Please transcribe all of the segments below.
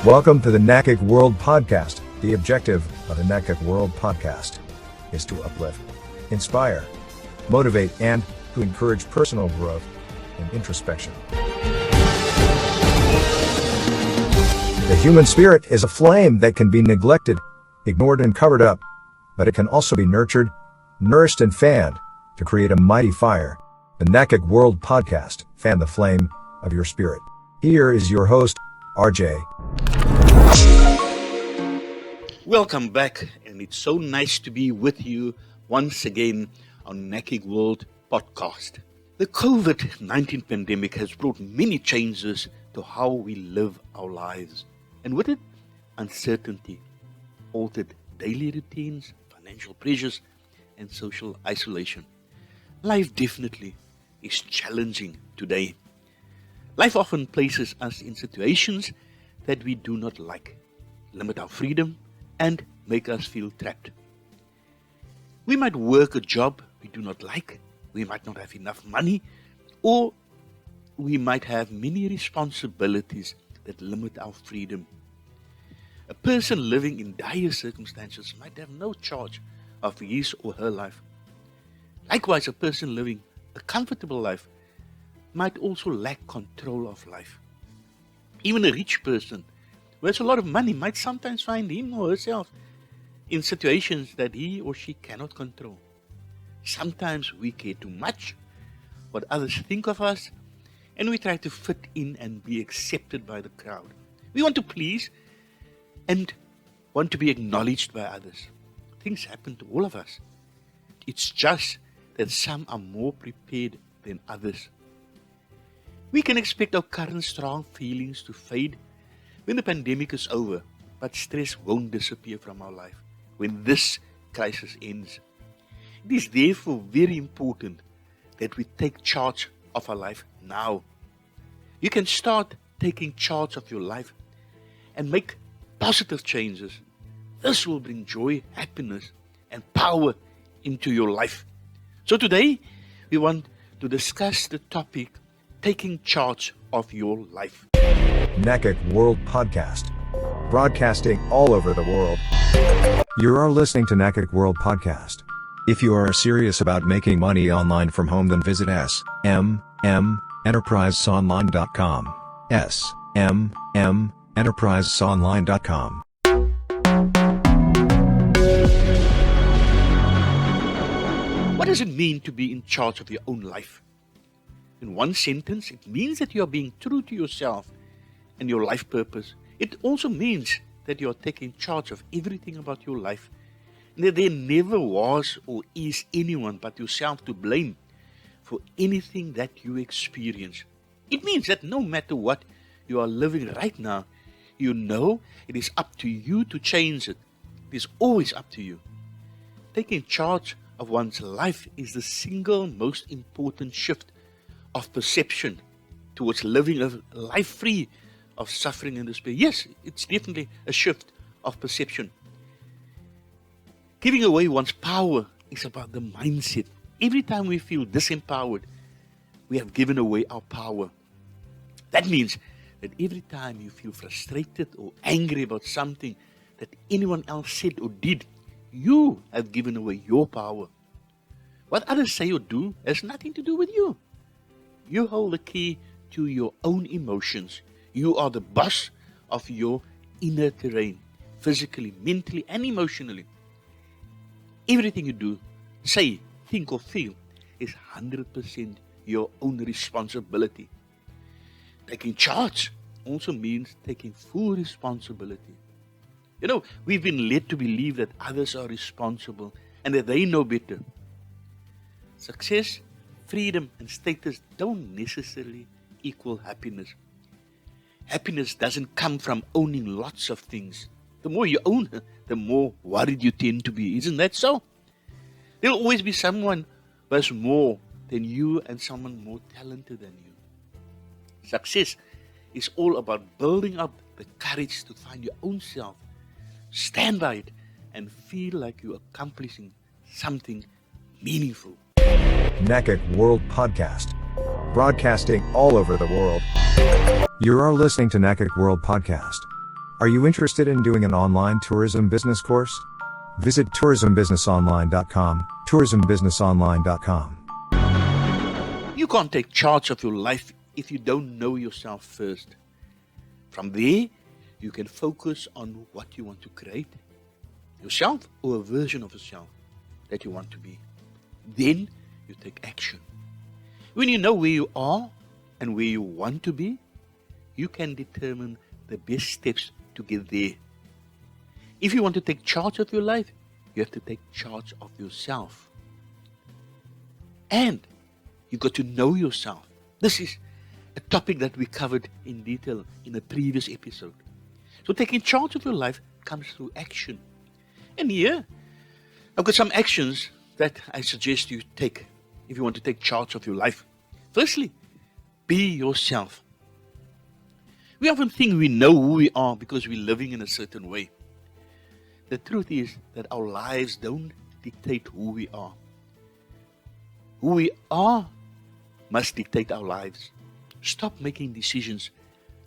Welcome to the NACIC World Podcast. The objective of the NACIC World Podcast is to uplift, inspire, motivate, and to encourage personal growth and introspection. The human spirit is a flame that can be neglected, ignored, and covered up, but it can also be nurtured, nourished, and fanned to create a mighty fire. The NACIC World Podcast, fan the flame of your spirit. Here is your host, RJ. Welcome back, and it's so nice to be with you once again on NACIC World Podcast. The COVID-19 pandemic has brought many changes to how we live our lives, and with it, uncertainty, altered daily routines, financial pressures, and social isolation. Life definitely is challenging today. Life often places us in situations that we do not like, limit our freedom, and make us feel trapped. We might work a job we do not like, we might not have enough money, or we might have many responsibilities that limit our freedom. A person living in dire circumstances might have no charge of his or her life. Likewise, a person living a comfortable life might also lack control of life. Even a rich person who has a lot of money might sometimes find him or herself in situations that he or she cannot control. Sometimes we care too much what others think of us, and we try to fit in and be accepted by the crowd. We want to please and want to be acknowledged by others. Things happen to all of us. It's just that some are more prepared than others. We can expect our current strong feelings to fade when the pandemic is over, but stress won't disappear from our life when this crisis ends. It is therefore very important that we take charge of our life now. You can start taking charge of your life and make positive changes. This will bring joy, happiness, and power into your life. So today, we want to discuss the topic, taking charge of your life. NACIC World Podcast, broadcasting all over the world. You are listening to NACIC World Podcast. If you are serious about making money online from home, then visit smm-enterprisesonline.com. smm-enterprisesonline.com. What does it mean to be in charge of your own life? In one sentence, it means that you are being true to yourself and your life purpose. It also means that you are taking charge of everything about your life, and that there never was or is anyone but yourself to blame for anything that you experience. It means that no matter what you are living right now, you know it is up to you to change it. It is always up to you. Taking charge of one's life is the single most important shift of perception towards living a life free of suffering and despair. Yes, it's definitely a shift of perception. Giving away one's power is about the mindset. Every time we feel disempowered, we have given away our power. That means that every time you feel frustrated or angry about something that anyone else said or did, you have given away your power. What others say or do has nothing to do with you. You hold the key to your own emotions. You are the boss of your inner terrain, physically, mentally, and emotionally. Everything you do, say, think, or feel is 100% your own responsibility. Taking charge also means taking full responsibility. You know, we've been led to believe that others are responsible and that they know better. Success, freedom, and status don't necessarily equal happiness. Happiness doesn't come from owning lots of things. The more you own, the more worried you tend to be. Isn't that so? There'll always be someone who has more than you and someone more talented than you. Success is all about building up the courage to find your own self, stand by it, and feel like you're accomplishing something meaningful. NACIC World Podcast, broadcasting all over the world. You are listening to NACIC World Podcast, Are you interested in doing an online tourism business course? Visit tourismbusinessonline.com, tourismbusinessonline.com. You can't take charge of your life if you don't know yourself first. From there, you can focus on what you want to create, yourself or a version of yourself that you want to be. Then you take action. When you know where you are and where you want to be, you can determine the best steps to get there. If you want to take charge of your life, you have to take charge of yourself. And you got to know yourself. This is a topic that we covered in detail in a previous episode. So taking charge of your life comes through action. And here, I've got some actions that I suggest you take if you want to take charge of your life. Firstly, be yourself. We often think we know who we are because we're living in a certain way. The truth is that our lives don't dictate who we are. Who we are must dictate our lives. Stop making decisions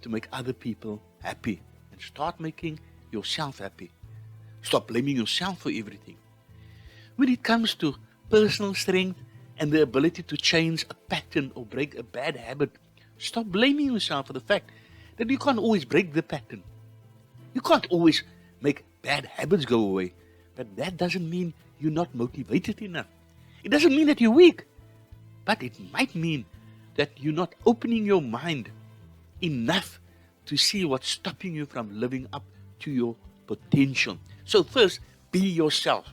to make other people happy and start making yourself happy. Stop blaming yourself for everything. When it comes to personal strength and the ability to change a pattern or break a bad habit, stop blaming yourself for the fact that you can't always break the pattern. You can't always make bad habits go away. But that doesn't mean you're not motivated enough. It doesn't mean that you're weak. But it might mean that you're not opening your mind enough to see what's stopping you from living up to your potential. So first, be yourself.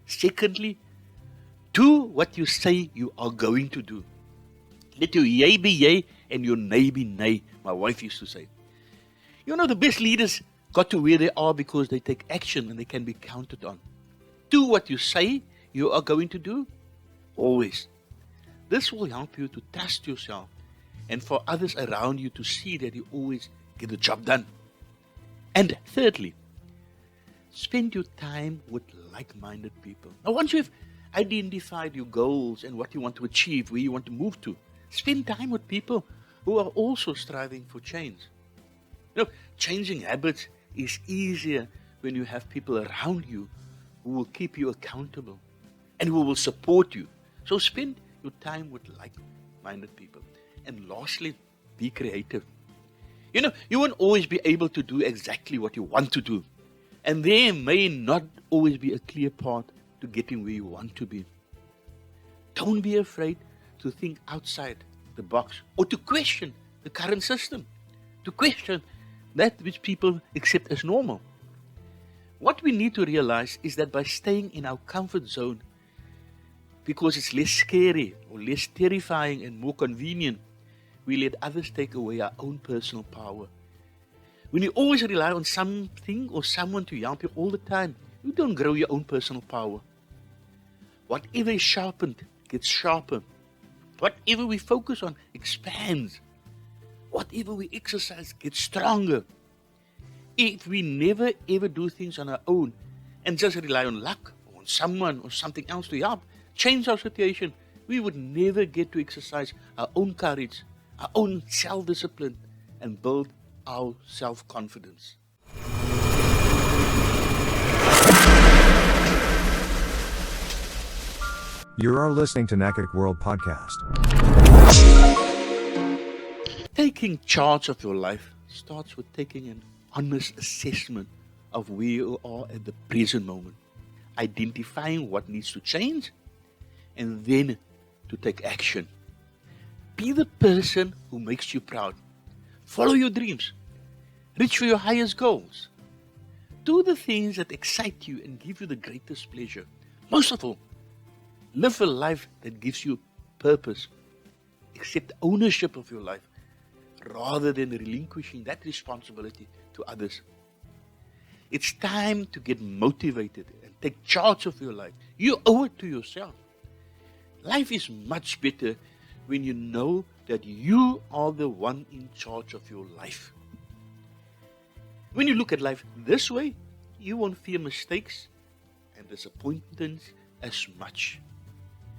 Secondly, do what you say you are going to do. Let your yay be yay and your nay be nay, my wife used to say. You know, the best leaders got to where they are because they take action and they can be counted on. Do what you say you are going to do, always. This will help you to trust yourself and for others around you to see that you always get the job done. And thirdly, spend your time with like-minded people. Now, once you've identified your goals and what you want to achieve, where you want to move to, spend time with people who are also striving for change. You know, changing habits is easier when you have people around you who will keep you accountable and who will support you. So spend your time with like-minded people. And lastly, be creative. You know, you won't always be able to do exactly what you want to do. And there may not always be a clear path to getting where you want to be. Don't be afraid to think outside the box or to question the current system, to question that which people accept as normal. What we need to realize is that by staying in our comfort zone, because it's less scary or less terrifying and more convenient, we let others take away our own personal power. When you always rely on something or someone to help you all the time, you don't grow your own personal power. Whatever is sharpened gets sharper. Whatever we focus on expands. Whatever we exercise gets stronger. If we never ever do things on our own and just rely on luck or on someone or something else to help change our situation, we would never get to exercise our own courage, our own self-discipline, and build our self-confidence. You are listening to NACIC World Podcast. Taking charge of your life starts with taking an honest assessment of where you are at the present moment, identifying what needs to change, and then to take action. Be the person who makes you proud. Follow your dreams. Reach for your highest goals. Do the things that excite you and give you the greatest pleasure. Most of all, live a life that gives you purpose. Accept ownership of your life rather than relinquishing that responsibility to others. It's time to get motivated and take charge of your life. You owe it to yourself. Life is much better when you know that you are the one in charge of your life. When you look at life this way, you won't fear mistakes and disappointments as much.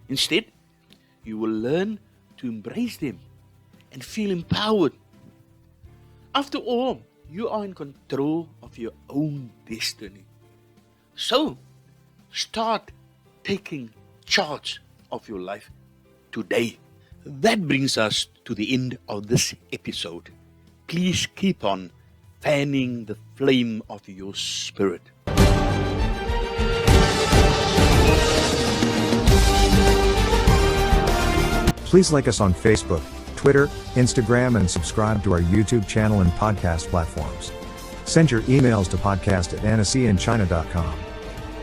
Instead, you will learn to embrace them and feel empowered. After all, You are in control of your own destiny. So, start taking charge of your life today. That brings us to the end of this episode. Please keep on fanning the flame of your spirit. Please like us on Facebook, Twitter, Instagram, and subscribe to our YouTube channel and podcast platforms. Send your emails to podcast@nacicinchina.com.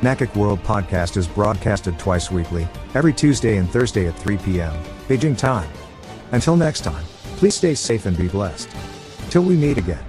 NACIC World Podcast is broadcasted twice weekly, every Tuesday and Thursday at 3 p.m. Beijing time. Until next time, please stay safe and be blessed. Till we meet again.